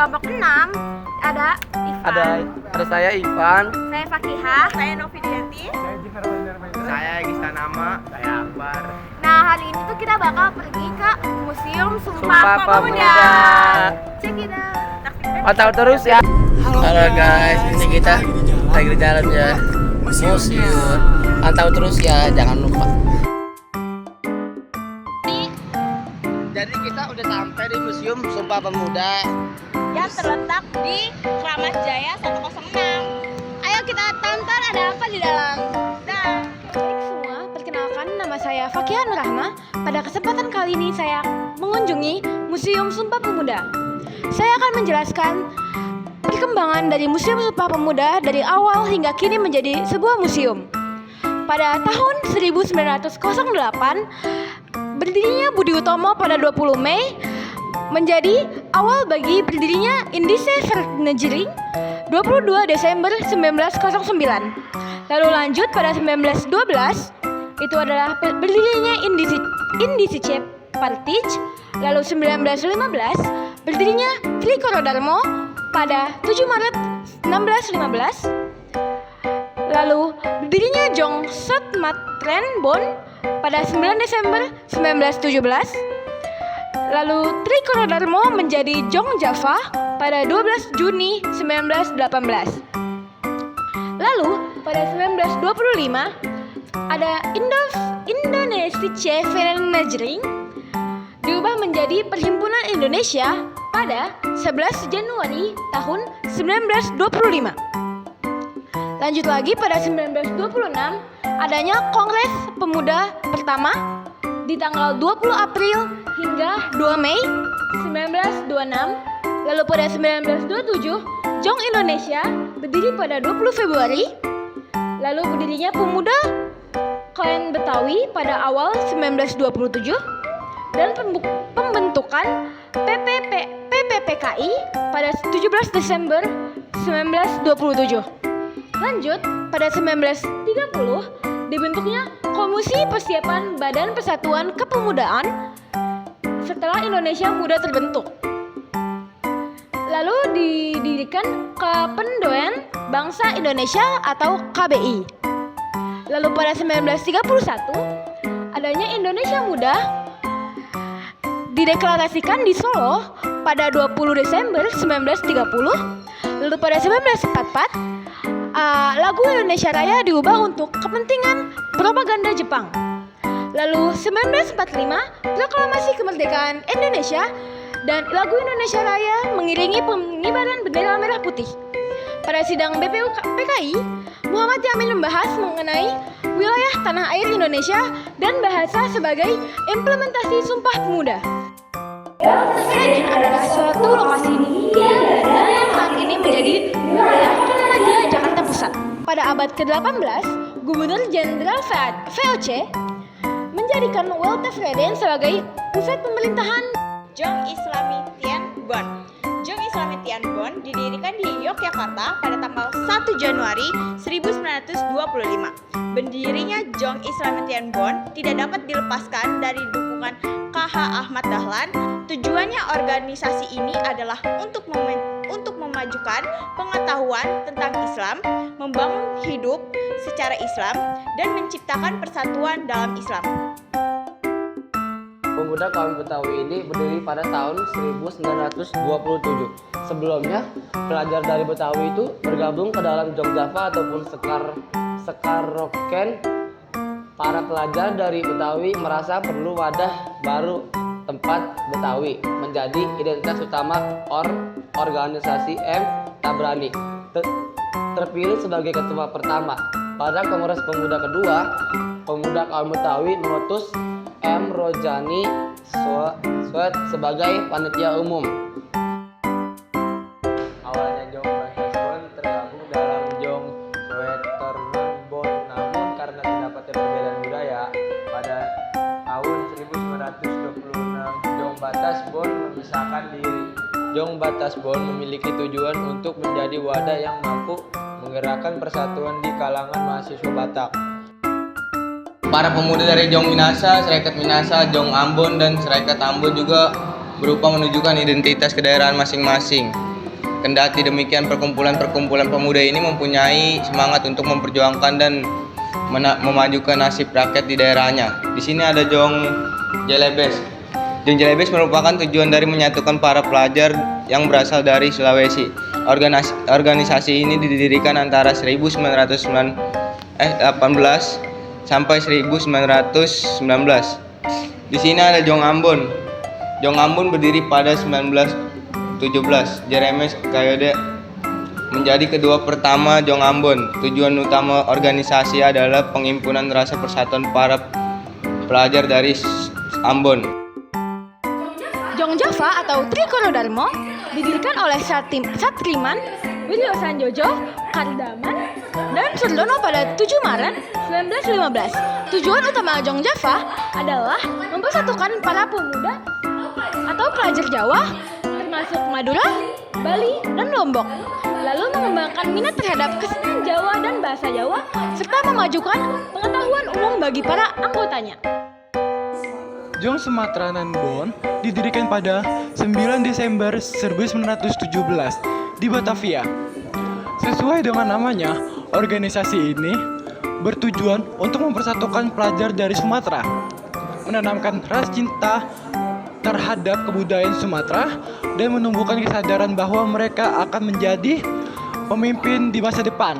kelompok 6 ada Ivan. Ada saya Ivan. Saya Fakihah. Saya Novidianti. Saya Gistanama. Saya Akbar. Nah, hari ini tuh kita bakal pergi ke Museum Sumpah Sumpah Pemuda. Pemuda. Cek it out. Pantau terus ya. Halo guys, ini kita lagi di jalan ya. Museum. Pantau terus ya, jangan lupa. Jadi kita udah sampai di Museum Sumpah Pemuda Yang terletak di Kramat Jaya 106. Ayo kita tonton ada apa di dalam. Baik semua, perkenalkan nama saya Fakihah Nurrahma. Pada kesempatan kali ini saya mengunjungi Museum Sumpah Pemuda. Saya akan menjelaskan perkembangan dari Museum Sumpah Pemuda dari awal hingga kini menjadi sebuah museum. Pada tahun 1908, berdirinya Budi Utomo pada 20 Mei menjadi awal bagi berdirinya Indise Negeri 22 Desember 1909. Lalu lanjut pada 1912 itu adalah berdirinya Indisice Partij. Lalu 1915 berdirinya Trikoro Darmo pada 7 Maret 1615. Lalu berdirinya Jongsot Matren Bon pada 9 Desember 1917. Lalu Trikoro Darmo menjadi Jong Java pada 12 Juni 1918. Lalu pada 1925 ada Indonesice Vereniging diubah menjadi Perhimpunan Indonesia pada 11 Januari tahun 1925. Lanjut lagi pada 1926 adanya Kongres Pemuda pertama di tanggal 20 April hingga 2 Mei 1926. Lalu pada 1927 Jong Indonesia berdiri pada 20 Februari. Lalu berdirinya Pemuda Klan Betawi pada awal 1927 dan pembentukan PPPKI pada 17 Desember 1927. Lanjut pada 1930 dibentuknya Komisi Persiapan Badan Persatuan Kepemudaan setelah Indonesia Muda terbentuk. Lalu didirikan Kependauan Bangsa Indonesia atau KBI. Lalu pada 1931 adanya Indonesia Muda dideklarasikan di Solo pada 20 Desember 1930. Lalu pada 1944 lagu Indonesia Raya diubah untuk kepentingan propaganda Jepang. Lalu 1945 proklamasi kemerdekaan Indonesia dan lagu Indonesia Raya mengiringi pengibaran bendera merah putih. Pada sidang BPUPKI, Muhammad Yamin membahas mengenai wilayah tanah air Indonesia dan bahasa sebagai implementasi Sumpah Pemuda. Sragen adalah suatu lokasi yang saat ini menjadi wilayah Kota Raja Jakarta Pusat. Pada abad ke-18, Gubernur Jenderal VOC menjadikan Weltevreden sebagai pusat pemerintahan. Jong Islami Tian Bon. Jong Islami Tian Bon didirikan di Yogyakarta pada tanggal 1 Januari 1925. Berdirinya Jong Islami Tian Bon tidak dapat dilepaskan dari dukungan KH Ahmad Dahlan. Tujuannya organisasi ini adalah untuk memajukan pengetahuan tentang Islam, membangun hidup secara Islam, dan menciptakan persatuan dalam Islam. Pemuda kaum Betawi ini berdiri pada tahun 1927. Sebelumnya, pelajar dari Betawi itu bergabung ke dalam Jong Java ataupun Sekaroken. Para pelajar dari Betawi merasa perlu wadah baru tempat Betawi menjadi identitas utama organisasi M. Tabrani. Terpilih sebagai ketua pertama. Pada Kongres Pemuda kedua, pemuda kaum Betawi mengutus M. Rojani Swet sebagai panitia umum. Awalnya Jong Bataspon tergabung dalam Jong Swetermenbon, namun karena terdapat perbedaan budaya, pada tahun 1926 Jong Bataspon memisahkan diri. Jong Bataspon memiliki tujuan untuk menjadi wadah yang mampu menggerakkan persatuan di kalangan mahasiswa Batak. Para pemuda dari Jong Minasa, Serikat Minasa, Jong Ambon, dan Serikat Ambon juga berupa menunjukkan identitas kedaerahan masing-masing. Kendati demikian, perkumpulan-perkumpulan pemuda ini mempunyai semangat untuk memperjuangkan dan memajukan nasib rakyat di daerahnya. Di sini ada Jong Jelebes. Jong Jelebes merupakan tujuan dari menyatukan para pelajar yang berasal dari Sulawesi. Organisasi ini didirikan antara 1918 sampai 1919. Di sini ada Jong Ambon. Jong Ambon berdiri pada 1917. Jeremes Kayode menjadi kedua pertama Jong Ambon. Tujuan utama organisasi adalah penghimpunan rasa persatuan para pelajar dari Ambon. Jong Java atau Trikoro Darmo didirikan oleh Satriman, Wiryo Sanjojo, Kardaman, dan Surdono pada 7 Maret 1915. Tujuan utama Jong Java adalah mempersatukan para pemuda atau pelajar Jawa termasuk Madura, Bali, dan Lombok, lalu mengembangkan minat terhadap kesenian Jawa dan bahasa Jawa, serta memajukan pengetahuan umum bagi para anggotanya. Jong Sumatera nan Bon didirikan pada 9 Desember 1917 di Batavia. Sesuai dengan namanya, organisasi ini bertujuan untuk mempersatukan pelajar dari Sumatera, menanamkan rasa cinta terhadap kebudayaan Sumatera, dan menumbuhkan kesadaran bahwa mereka akan menjadi pemimpin di masa depan.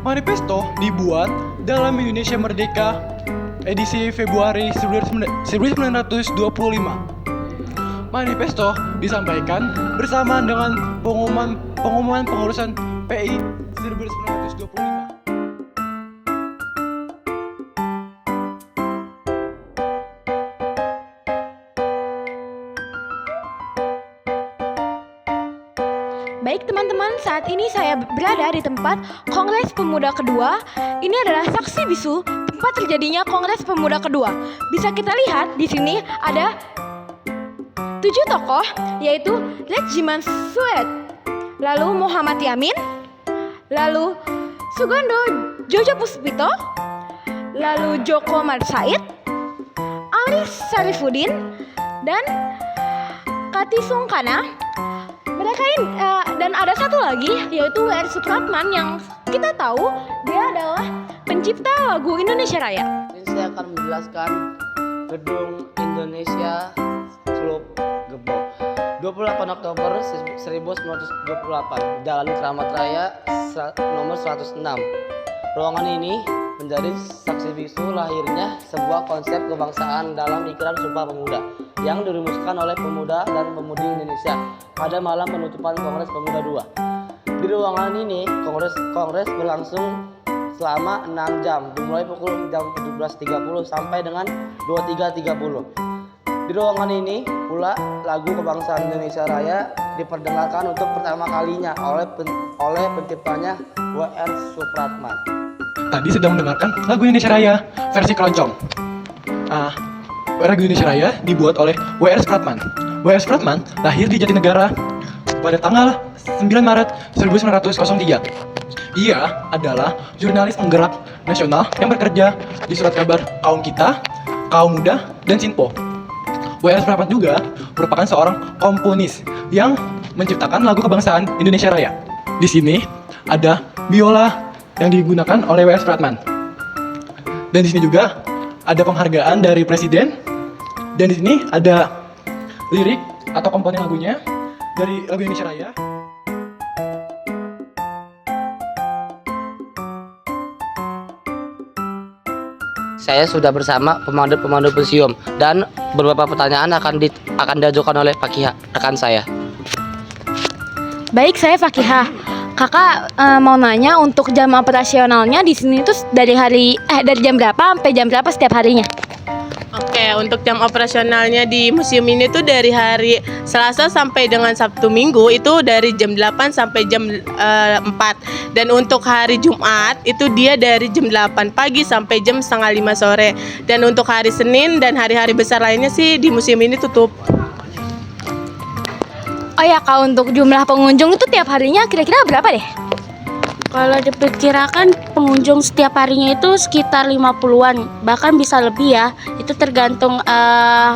Manifesto dibuat dalam Indonesia Merdeka edisi Februari 1925. Manifesto disampaikan bersamaan dengan pengumuman pengurusan PI 1925. Baik teman-teman, saat ini saya berada di tempat Kongres Pemuda kedua. Ini adalah saksi bisu tempat terjadinya Kongres Pemuda kedua. Bisa kita lihat di sini ada 7 tokoh, yaitu Regiman Sued, lalu Muhammad Yamin, lalu Sugondo Jojo Puspito, lalu Joko Marsaid, Aris Sarifudin, dan Kati Sungkana. Mereka ini dan ada satu lagi, yaitu W.R. Supratman, yang kita tahu dia adalah pencipta lagu Indonesia Raya. Ini saya akan menjelaskan Gedung Indonesia Klub Gembong 28 Oktober 1928, Jalan Keramat Raya nomor 106. Ruangan ini menjadi saksi bisu lahirnya sebuah konsep kebangsaan dalam pikiran Sumpah Pemuda yang dirumuskan oleh pemuda dan pemudi Indonesia pada malam penutupan Kongres Pemuda II. Di ruangan ini kongres berlangsung selama 6 jam, dimulai pukul jam 17.30 sampai dengan 23.30. Di ruangan ini pula lagu kebangsaan Indonesia Raya diperdengarkan untuk pertama kalinya oleh penciptanya W.R. Supratman. Tadi sedang mendengarkan lagu Indonesia Raya versi keroncong. Lagu Indonesia Raya dibuat oleh W.R. Supratman. W.R. Supratman lahir di Jatinegara pada tanggal 9 Maret 1903. Ia adalah jurnalis penggerak nasional yang bekerja di surat kabar Kaum Kita, Kaum Muda, dan Sinpo. W.R. Supratman juga merupakan seorang komponis yang menciptakan lagu kebangsaan Indonesia Raya. Di sini ada biola yang digunakan oleh W.R. Supratman. Dan di sini juga ada penghargaan dari presiden. Dan di sini ada lirik atau komponen lagunya dari lagu Indonesia Raya. Saya sudah bersama pemandu museum dan beberapa pertanyaan akan diajukan oleh Fakihah, rekan saya. Baik, saya Fakihah. Kakak mau nanya untuk jam operasionalnya di sini tuh dari jam berapa sampai jam berapa setiap harinya? Oke, untuk jam operasionalnya di museum ini tuh dari hari Selasa sampai dengan Sabtu Minggu itu dari jam 8 sampai jam 4. Dan untuk hari Jumat itu dia dari jam 8 pagi sampai jam setengah 5 sore. Dan untuk hari Senin dan hari-hari besar lainnya sih di museum ini tutup. Oh ya Kak, untuk jumlah pengunjung itu tiap harinya kira-kira berapa deh? Kalau diperkirakan pengunjung setiap harinya itu sekitar 50-an, bahkan bisa lebih ya. Itu tergantung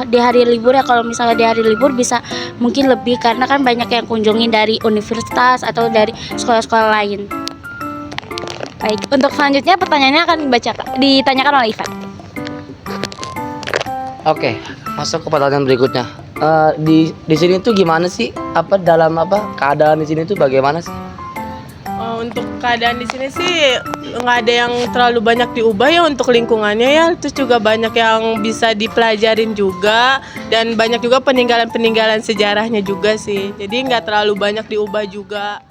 di hari libur ya. Kalau misalnya di hari libur bisa mungkin lebih karena kan banyak yang kunjungin dari universitas atau dari sekolah-sekolah lain. Baik, untuk selanjutnya pertanyaannya akan ditanyakan oleh Ivan. Oke, masuk ke pertanyaan berikutnya. Di sini tuh gimana sih? Keadaan di sini tuh bagaimana sih? Untuk keadaan di sini sih nggak ada yang terlalu banyak diubah ya untuk lingkungannya ya. Terus juga banyak yang bisa dipelajarin juga dan banyak juga peninggalan-peninggalan sejarahnya juga sih. Jadi nggak terlalu banyak diubah juga.